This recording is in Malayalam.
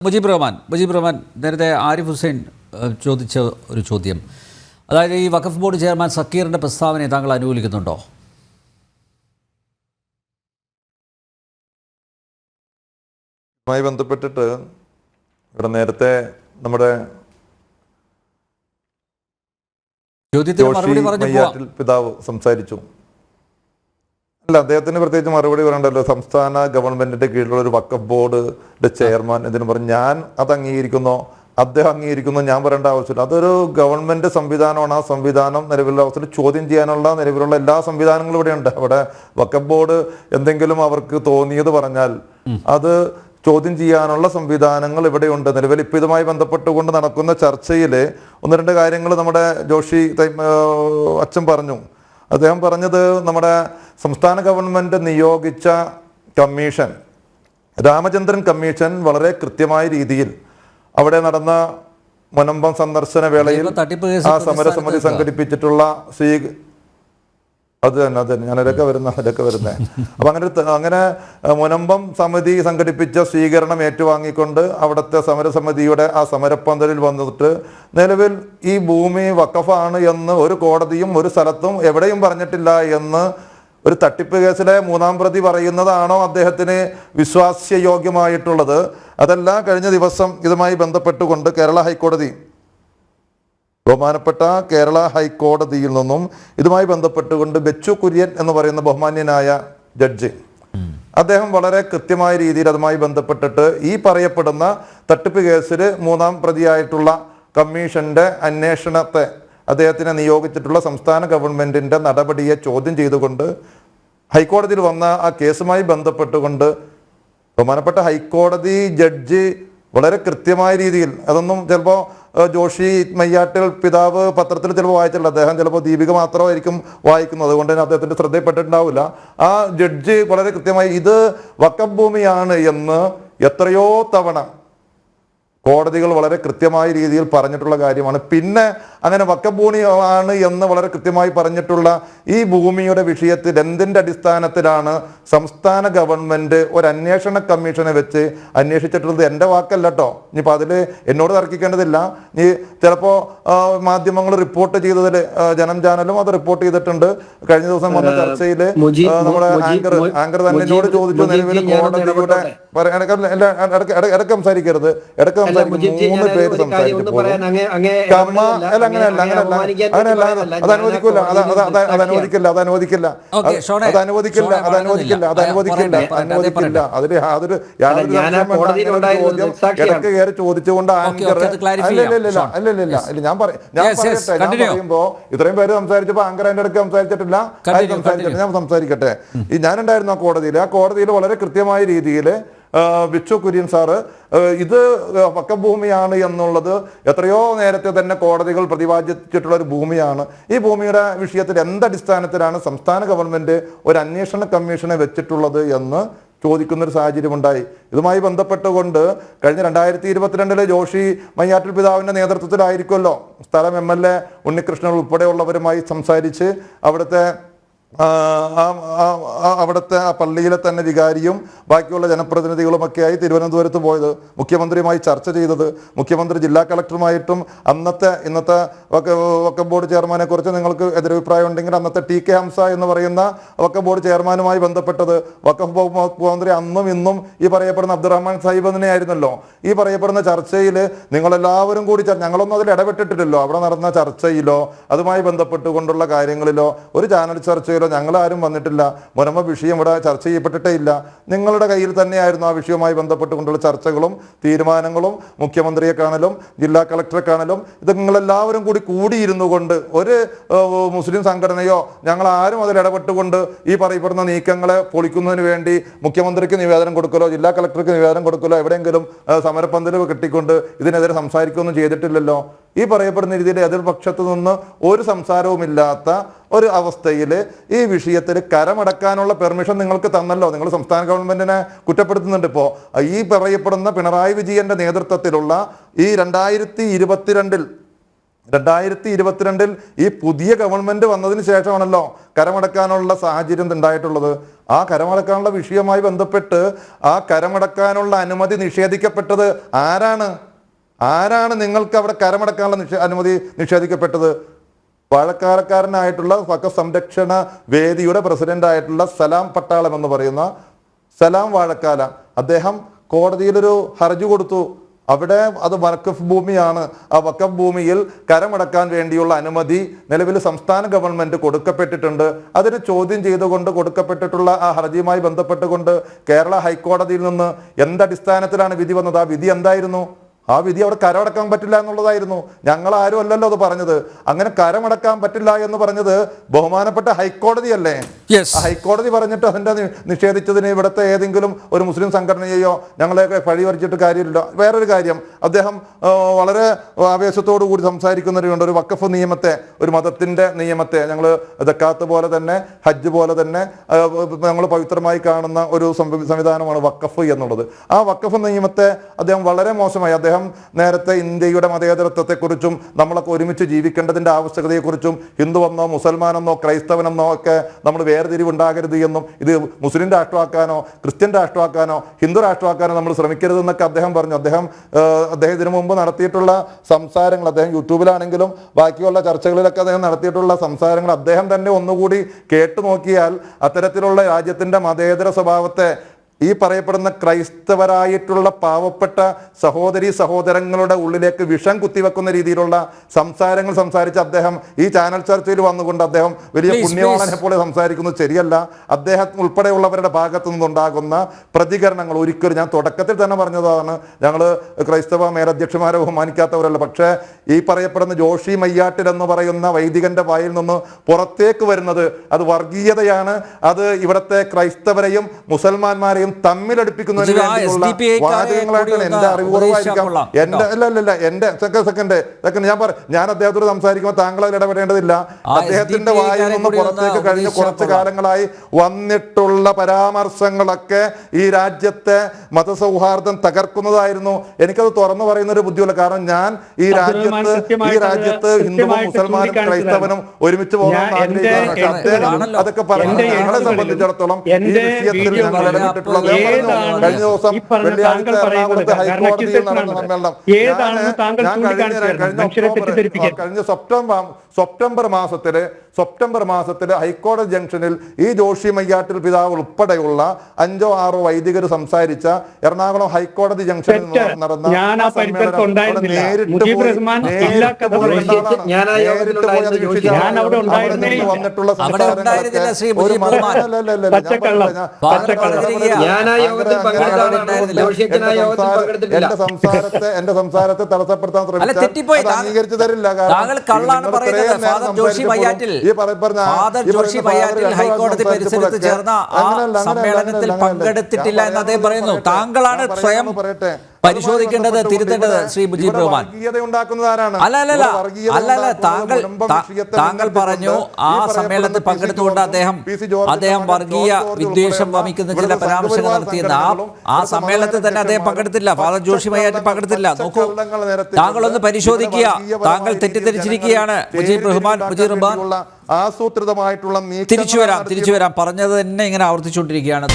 മുജീബ് റഹ്മാൻ നേരത്തെ ആരിഫ് ഹുസൈൻ ചോദിച്ച ഒരു ചോദ്യം, അതായത് ഈ വഖഫ് ബോർഡ് ചെയർമാൻ സക്കീറിൻ്റെ പ്രസ്താവനയെ താങ്കൾ അനുകൂലിക്കുന്നുണ്ടോ? മായി ബന്ധപ്പെട്ടിട്ട് ഇവിടെ നേരത്തെ നമ്മുടെ പിതാവ് സംസാരിച്ചു. അല്ല, അദ്ദേഹത്തിന് പ്രത്യേകിച്ച് മറുപടി പറയണ്ടല്ലോ. സംസ്ഥാന ഗവൺമെന്റിന്റെ കീഴിലുള്ള ഒരു വഖഫ് ബോർഡിന്റെ ചെയർമാൻ എന്തിനു പറഞ്ഞു ഞാൻ അത് അംഗീകരിക്കുന്നോ അദ്ദേഹം അംഗീകരിക്കുന്നോ ഞാൻ പറയേണ്ട ആവശ്യമില്ല. അതൊരു ഗവൺമെന്റ് സംവിധാനമാണ്. ആ സംവിധാനം നിലവിലുള്ള അവസ്ഥയിൽ ചോദ്യം ചെയ്യാനുള്ള നിലവിലുള്ള എല്ലാ സംവിധാനങ്ങളും ഇവിടെ ഉണ്ട്. അവിടെ വഖഫ് ബോർഡ് എന്തെങ്കിലും അവർക്ക് തോന്നിയത് പറഞ്ഞാൽ അത് ചോദ്യം ചെയ്യാനുള്ള സംവിധാനങ്ങൾ ഇവിടെയുണ്ട് നിലവിൽ. ഇപ്പം ഇതുമായി ബന്ധപ്പെട്ടുകൊണ്ട് നടക്കുന്ന ചർച്ചയിൽ ഒന്ന് രണ്ട് കാര്യങ്ങൾ നമ്മുടെ ജോഷി അച്ഛൻ പറഞ്ഞു. അദ്ദേഹം പറഞ്ഞത് നമ്മുടെ സംസ്ഥാന ഗവൺമെൻറ് നിയോഗിച്ച കമ്മീഷൻ, രാമചന്ദ്രൻ കമ്മീഷൻ, വളരെ കൃത്യമായ രീതിയിൽ അവിടെ നടന്ന മുനമ്പം സന്ദർശന വേളയിൽ ആ സമരസമിതി സംഘടിപ്പിച്ചിട്ടുള്ള അത് തന്നെ ഞാൻ ഇതൊക്കെ വരുന്നേ. അപ്പം അങ്ങനെ മുനമ്പം സമിതി സംഘടിപ്പിച്ച സ്വീകരണം ഏറ്റുവാങ്ങിക്കൊണ്ട് അവിടുത്തെ സമരസമിതിയുടെ ആ സമരപ്പന്തലിൽ വന്നിട്ട് നിലവിൽ ഈ ഭൂമി വഖഫാണ് എന്ന് ഒരു കോടതിയും ഒരു സ്ഥലത്തും എവിടെയും പറഞ്ഞിട്ടില്ല എന്ന് ഒരു തട്ടിപ്പ് കേസിലെ മൂന്നാം പ്രതി പറയുന്നതാണോ അദ്ദേഹത്തിന് വിശ്വാസ്യയോഗ്യമായിട്ടുള്ളത്? അതല്ല, കഴിഞ്ഞ ദിവസം ഇതുമായി ബന്ധപ്പെട്ടുകൊണ്ട് ബഹുമാനപ്പെട്ട കേരള ഹൈക്കോടതിയിൽ നിന്നും ഇതുമായി ബന്ധപ്പെട്ടുകൊണ്ട് ബെച്ചു കുര്യൻ എന്ന് പറയുന്ന ബഹുമാന്യനായ ജഡ്ജി, അദ്ദേഹം വളരെ കൃത്യമായ രീതിയിൽ അതുമായി ബന്ധപ്പെട്ടിട്ട് ഈ പറയപ്പെടുന്ന തട്ടിപ്പ് കേസിൽ മൂന്നാം പ്രതിയായിട്ടുള്ള കമ്മീഷന്റെ അന്വേഷണത്തെ അദ്ദേഹത്തിനെ നിയോഗിച്ചിട്ടുള്ള സംസ്ഥാന ഗവൺമെന്റിന്റെ നടപടിയെ ചോദ്യം ചെയ്തുകൊണ്ട് ഹൈക്കോടതിയിൽ വന്ന ആ കേസുമായി ബന്ധപ്പെട്ടുകൊണ്ട് ബഹുമാനപ്പെട്ട ഹൈക്കോടതി ജഡ്ജി വളരെ കൃത്യമായ രീതിയിൽ, അതൊന്നും ചിലപ്പോൾ ജോഷി മയ്യാട്ടിൽ പിതാവ് പത്രത്തിൽ ചിലപ്പോൾ വായിച്ചിട്ടില്ല, അദ്ദേഹം ചിലപ്പോൾ ദീപിക മാത്രമായിരിക്കും വായിക്കുന്നത്, അതുകൊണ്ട് തന്നെ അദ്ദേഹത്തിൻ്റെ ശ്രദ്ധയിൽപ്പെട്ടിട്ടുണ്ടാവില്ല. ആ ജഡ്ജി വളരെ കൃത്യമായി ഇത് വഖഫ് ഭൂമിയാണ് എന്ന് എത്രയോ തവണ കോടതികൾ വളരെ കൃത്യമായ രീതിയിൽ പറഞ്ഞിട്ടുള്ള കാര്യമാണ്. പിന്നെ അങ്ങനെ വഖഫ് ഭൂമി ആണ് എന്ന് വളരെ കൃത്യമായി പറഞ്ഞിട്ടുള്ള ഈ ഭൂമിയുടെ വിഷയത്തിൽ എന്തിൻ്റെ അടിസ്ഥാനത്തിലാണ് സംസ്ഥാന ഗവൺമെൻറ് ഒരു അന്വേഷണ കമ്മീഷനെ വെച്ച് അന്വേഷിച്ചിട്ടുള്ളത്? എൻ്റെ വാക്കല്ല കേട്ടോ. ഇനിയിപ്പോൾ അതിൽ എന്നോട് തർക്കിക്കേണ്ടതില്ല. ഇനി ചിലപ്പോൾ മാധ്യമങ്ങൾ റിപ്പോർട്ട് ചെയ്തതിൽ ജനം ചാനലും അത് റിപ്പോർട്ട് ചെയ്തിട്ടുണ്ട്. കഴിഞ്ഞ ദിവസം വന്ന ചർച്ചയിൽ നമ്മുടെ ആങ്കർ തന്നെ എന്നോട് ചോദിച്ചു, നിലവിൽ കോടതിയുടെ ഇടയ്ക്ക് സംസാരിക്കരുത്, ഇടയ്ക്ക് മൂന്ന് പേര് സംസാരിച്ചു. കയറി ചോദിച്ചുകൊണ്ട് ഞാൻ പറയുമ്പോ ഇത്രയും പേര് സംസാരിച്ചപ്പോ ആങ്കർ അതിന്റെ ഇടയ്ക്ക് സംസാരിച്ചിട്ടില്ല. ഞാൻ സംസാരിക്കട്ടെ. ഞാനുണ്ടായിരുന്നു ആ കോടതിയിൽ വളരെ കൃത്യമായ രീതിയിൽ ബിച്ചു കുര്യൻ സാറ് ഇത് വഖഫ് ഭൂമിയാണ് എന്നുള്ളത് എത്രയോ നേരത്തെ തന്നെ കോടതികൾ പ്രതിപാദിച്ചിട്ടുള്ള ഒരു ഭൂമിയാണ്. ഈ ഭൂമിയുടെ വിഷയത്തിൽ എന്തടിസ്ഥാനത്തിലാണ് സംസ്ഥാന ഗവൺമെന്റ് ഒരു അന്വേഷണ കമ്മീഷനെ വെച്ചിട്ടുള്ളത് എന്ന് ചോദിക്കുന്നൊരു സാഹചര്യമുണ്ടായി. ഇതുമായി ബന്ധപ്പെട്ടുകൊണ്ട് കഴിഞ്ഞ 2022 ജോഷി മയ്യാട്ടിൽ പിതാവിൻ്റെ നേതൃത്വത്തിലായിരിക്കുമല്ലോ സ്ഥലം MLA ഉണ്ണികൃഷ്ണൻ ഉൾപ്പെടെയുള്ളവരുമായി സംസാരിച്ച് അവിടുത്തെ ആ പള്ളിയിലെ തന്നെ വികാരിയും ബാക്കിയുള്ള ജനപ്രതിനിധികളുമൊക്കെയായി തിരുവനന്തപുരത്ത് പോയത്, മുഖ്യമന്ത്രിയുമായി ചർച്ച ചെയ്തത്, മുഖ്യമന്ത്രി ജില്ലാ കളക്ടറുമായിട്ടും ഇന്നത്തെ വഖഫ് ബോർഡ് ചെയർമാനെ കുറിച്ച് നിങ്ങൾക്ക് എതിരഭിപ്രായം ഉണ്ടെങ്കിൽ അന്നത്തെ TK ഹംസ എന്ന് പറയുന്ന വഖഫ് ബോർഡ് ചെയർമാനുമായി ബന്ധപ്പെട്ടത്, വഖഫ് മന്ത്രി അന്നും ഇന്നും ഈ പറയപ്പെടുന്ന അബ്ദുറഹ്മാൻ സാഹിബ് തന്നെയായിരുന്നല്ലോ. ഈ പറയപ്പെടുന്ന ചർച്ചയിൽ നിങ്ങളെല്ലാവരും കൂടി ഞങ്ങളൊന്നും അതിൽ ഇടപെട്ടിട്ടില്ലല്ലോ. അവിടെ നടന്ന ചർച്ചയിലോ അതുമായി ബന്ധപ്പെട്ടുകൊണ്ടുള്ള കാര്യങ്ങളിലോ ഒരു ചാനൽ ചർച്ചയിലോ ഞങ്ങളാരും വന്നിട്ടില്ല. മുനമ്പം വിഷയം ഇവിടെ ചർച്ച ചെയ്യപ്പെട്ടിട്ടേ ഇല്ല. നിങ്ങളുടെ കയ്യിൽ തന്നെയായിരുന്നു ആ വിഷയവുമായി ബന്ധപ്പെട്ടുകൊണ്ടുള്ള ചർച്ചകളും തീരുമാനങ്ങളും. മുഖ്യമന്ത്രിയെ കാണലും ജില്ലാ കളക്ടറെ കാണലും ഇത് നിങ്ങളെല്ലാവരും കൂടിയിരുന്നു കൊണ്ട് ഒരു മുസ്ലിം സംഘടനയോ ഞങ്ങളാരും അതിൽ ഇടപെട്ടുകൊണ്ട് ഈ പറയപ്പെടുന്ന നീക്കങ്ങളെ പൊളിക്കുന്നതിന് വേണ്ടി മുഖ്യമന്ത്രിക്ക് നിവേദനം കൊടുക്കലോ ജില്ലാ കളക്ടർക്ക് നിവേദനം കൊടുക്കലോ എവിടെയെങ്കിലും സമരപ്പന്തൽ കെട്ടിക്കൊണ്ട് ഇതിനെതിരെ സംസാരിക്കുകയൊന്നും ചെയ്തിട്ടില്ലല്ലോ. ഈ പറയപ്പെടുന്ന രീതിയിൽ എതിർപക്ഷത്തു നിന്ന് ഒരു സംസാരവുമില്ലാത്ത ഒരു അവസ്ഥയിൽ ഈ വിഷയത്തിൽ കരമടക്കാനുള്ള പെർമിഷൻ നിങ്ങൾക്ക് തന്നല്ലോ. നിങ്ങൾ സംസ്ഥാന ഗവൺമെന്റിനെ കുറ്റപ്പെടുത്തുന്നുണ്ട്. ഇപ്പോൾ ഈ പറയപ്പെടുന്ന പിണറായി വിജയന്റെ നേതൃത്വത്തിലുള്ള ഈ 2022 2022 ഈ പുതിയ ഗവൺമെന്റ് വന്നതിന് ശേഷമാണല്ലോ കരമടക്കാനുള്ള സാഹചര്യം ഉണ്ടായിട്ടുള്ളത്. ആ കരമടക്കാനുള്ള വിഷയവുമായി ബന്ധപ്പെട്ട് ആ കരമടക്കാനുള്ള അനുമതി നിഷേധിക്കപ്പെട്ടത് ആരാണ് നിങ്ങൾക്ക് അവിടെ കരമടക്കാനുള്ള അനുമതി നിഷേധിക്കപ്പെട്ടത്? വാഴക്കാരക്കാരനായിട്ടുള്ള വഖഫ് സംരക്ഷണ വേദിയുടെ പ്രസിഡന്റ് ആയിട്ടുള്ള സലാം പട്ടാളം എന്ന് പറയുന്ന സലാം വാഴക്കാല അദ്ദേഹം കോടതിയിലൊരു ഹർജി കൊടുത്തു. അവിടെ അത് വഖഫ് ഭൂമിയാണ്. ആ വഖഫ് ഭൂമിയിൽ കരമടക്കാൻ വേണ്ടിയുള്ള അനുമതി നിലവിൽ സംസ്ഥാന ഗവൺമെന്റ് കൊടുക്കപ്പെട്ടിട്ടുണ്ട്. അതിന് ചോദ്യം ചെയ്തുകൊണ്ട് കൊടുക്കപ്പെട്ടിട്ടുള്ള ആ ഹർജിയുമായി ബന്ധപ്പെട്ടുകൊണ്ട് കേരള ഹൈക്കോടതിയിൽ നിന്ന് എന്തടിസ്ഥാനത്തിലാണ് വിധി വന്നത്? ആ വിധി എന്തായിരുന്നു? ആ വിധി അവിടെ കരമടക്കാൻ പറ്റില്ല എന്നുള്ളതായിരുന്നു. ഞങ്ങൾ ആരും അല്ലല്ലോ അത് പറഞ്ഞത്. അങ്ങനെ കരമടക്കാൻ പറ്റില്ല എന്ന് പറഞ്ഞത് ബഹുമാനപ്പെട്ട ഹൈക്കോടതിയല്ലേ? ഹൈക്കോടതി പറഞ്ഞിട്ട് അതിന്റെ നിഷേധിച്ചതിന് ഇവിടുത്തെ ഏതെങ്കിലും ഒരു മുസ്ലിം സംഘടനയെയോ ഞങ്ങളെയൊക്കെ പഴിവരിച്ചിട്ട് കാര്യമില്ല. വേറൊരു കാര്യം, അദ്ദേഹം വളരെ ആവേശത്തോടു കൂടി സംസാരിക്കുന്നവരുണ്ട്. ഒരു വഖഫ് നിയമത്തെ, ഒരു മതത്തിന്റെ നിയമത്തെ, ഞങ്ങൾ ദക്കാത്ത് പോലെ തന്നെ ഹജ്ജ് പോലെ തന്നെ ഞങ്ങൾ പവിത്രമായി കാണുന്ന ഒരു സംവിധാനമാണ് വഖഫ് എന്നുള്ളത്. ആ വഖഫ് നിയമത്തെ അദ്ദേഹം വളരെ മോശമായി, അദ്ദേഹം നേരത്തെ ഇന്ത്യയുടെ മതേതരത്വത്തെക്കുറിച്ചും നമ്മളൊക്കെ ഒരുമിച്ച് ജീവിക്കേണ്ടതിന്റെ ആവശ്യകതയെക്കുറിച്ചും ഹിന്ദുവെന്നോ മുസൽമാനെന്നോ ക്രൈസ്തവനെന്നോ ഒക്കെ നമ്മൾ വേർതിരിവുണ്ടാകരുത് എന്നും ഇത് മുസ്ലിം രാഷ്ട്രമാക്കാനോ ക്രിസ്ത്യൻ രാഷ്ട്രമാക്കാനോ ഹിന്ദു രാഷ്ട്രമാക്കാനോ നമ്മൾ ശ്രമിക്കരുതെന്നൊക്കെ അദ്ദേഹം പറഞ്ഞു. അദ്ദേഹം ഇതിനു മുമ്പ് നടത്തിയിട്ടുള്ള സംസാരങ്ങൾ, അദ്ദേഹം യൂട്യൂബിലാണെങ്കിലും ബാക്കിയുള്ള ചർച്ചകളിലൊക്കെ അദ്ദേഹം നടത്തിയിട്ടുള്ള സംസാരങ്ങൾ അദ്ദേഹം തന്നെ ഒന്നുകൂടി കേട്ടു നോക്കിയാൽ അത്തരത്തിലുള്ള രാജ്യത്തിന്റെ മതേതര സ്വഭാവത്തെ ഈ പറയപ്പെടുന്ന ക്രൈസ്തവരായിട്ടുള്ള പാവപ്പെട്ട സഹോദരങ്ങളുടെ ഉള്ളിലേക്ക് വിഷം കുത്തിവെക്കുന്ന രീതിയിലുള്ള സംസാരങ്ങൾ സംസാരിച്ച് അദ്ദേഹം ഈ ചാനൽ ചർച്ചയിൽ വന്നുകൊണ്ട് അദ്ദേഹം വലിയ പുണ്യവാളനെ പോലെ സംസാരിക്കുന്നത് ശരിയല്ല. അദ്ദേഹം ഉൾപ്പെടെയുള്ളവരുടെ ഭാഗത്തു നിന്നുണ്ടാകുന്ന പ്രതികരണങ്ങൾ ഒരിക്കലും, ഞാൻ തുടക്കത്തിൽ തന്നെ പറഞ്ഞതാണ്, ഞങ്ങൾ ക്രൈസ്തവ മേലധ്യക്ഷന്മാരെ ബഹുമാനിക്കാത്തവരല്ല. പക്ഷേ ഈ പറയപ്പെടുന്ന ജോഷി മയ്യാട്ടിൽ എന്ന് പറയുന്ന വൈദികന്റെ വായിൽ നിന്ന് പുറത്തേക്ക് വരുന്നത് അത് വർഗീയതയാണ്. അത് ഇവിടുത്തെ ക്രൈസ്തവരെയും മുസൽമാന്മാരെയും തമ്മിലടുപ്പിക്കുന്നതിന് വേണ്ടിയുള്ള വാചകങ്ങളായിട്ടാണ്. എന്റെ അറിവ് കുറവായിരിക്കാം. ഞാൻ അദ്ദേഹത്തോട് സംസാരിക്കുമ്പോൾ താങ്കൾ അതിൽ ഇടപെടേണ്ടതില്ല. അദ്ദേഹത്തിന്റെ വായിൽ നിന്ന് പുറത്തേക്ക് കഴിഞ്ഞ കുറച്ച് കാലങ്ങളായി വന്നിട്ടുള്ള പരാമർശങ്ങളൊക്കെ ഈ രാജ്യത്തെ മതസൗഹാർദ്ദം തകർക്കുന്നതായിരുന്നു. എനിക്കത് തുറന്നു പറയുന്ന ഒരു ബുദ്ധിയുള്ളൂ. കാരണം ഞാൻ ഈ രാജ്യത്ത് ഹിന്ദുവും മുസൽമാനും ക്രൈസ്തവനും ഒരുമിച്ച് പോകാൻ ആഗ്രഹിക്കുകയാണ്. അതൊക്കെ പറഞ്ഞു ഞങ്ങളെ സംബന്ധിച്ചിടത്തോളം ഈ വിഷയത്തിൽ ഞങ്ങൾ ഇടപെട്ടിട്ടുള്ള കഴിഞ്ഞ ദിവസം വെള്ളിയാഴ്ച എറണാകുളത്ത് ഹൈക്കോടതിയിൽ നടന്ന സമ്മേളനം കഴിഞ്ഞ സെപ്റ്റംബർ മാസത്തില് ഹൈക്കോടതി ജംഗ്ഷനിൽ ഈ ജോഷി മയ്യാട്ടിൽ പിതാവ് ഉൾപ്പെടെയുള്ള 5 or 6 വൈദികർ സംസാരിച്ച എറണാകുളം ഹൈക്കോടതി ജംഗ്ഷനിൽ നടന്ന വന്നിട്ടുള്ള എന്റെ സംസാരത്തെ തടസ്സപ്പെടുത്താൻ ശ്രമിച്ചാൽ അംഗീകരിച്ചു തരില്ല. ഹൈക്കോടതി പരിസരത്ത് ചേർന്ന ആ സമ്മേളനത്തിൽ പങ്കെടുത്തിട്ടില്ല എന്ന് അദ്ദേഹം പറയുന്നു. താങ്കളാണ് സ്വയം പരിശോധിക്കേണ്ടത്, തിരുത്തേണ്ടത് ശ്രീ മുജീബ് റഹ്മാൻ. അല്ലല്ല, താങ്കൾ പറഞ്ഞു ആ സമ്മേളനത്തിൽ പങ്കെടുത്തുകൊണ്ട് അദ്ദേഹം വർഗീയ വിദ്വേഷം വമിക്കുന്ന ചില പരാമർശങ്ങൾ നടത്തിയെന്ന്. ആ സമ്മേളനത്തിൽ തന്നെ അദ്ദേഹം പങ്കെടുത്തില്ല. ഫാദർ ജോഷി മയ്യാറ്റിൽ പങ്കെടുത്തില്ല. നോക്കൂ, താങ്കളൊന്ന് പരിശോധിക്കുക. താങ്കൾ തെറ്റിദ്ധരിച്ചിരിക്കുകയാണ് മുജീബ് റഹ്മാൻ. ആസൂത്രിതമായിട്ടുള്ള തിരിച്ചു വരാം. പറഞ്ഞത് തന്നെ ഇങ്ങനെ ആവർത്തിച്ചുകൊണ്ടിരിക്കുകയാണ്.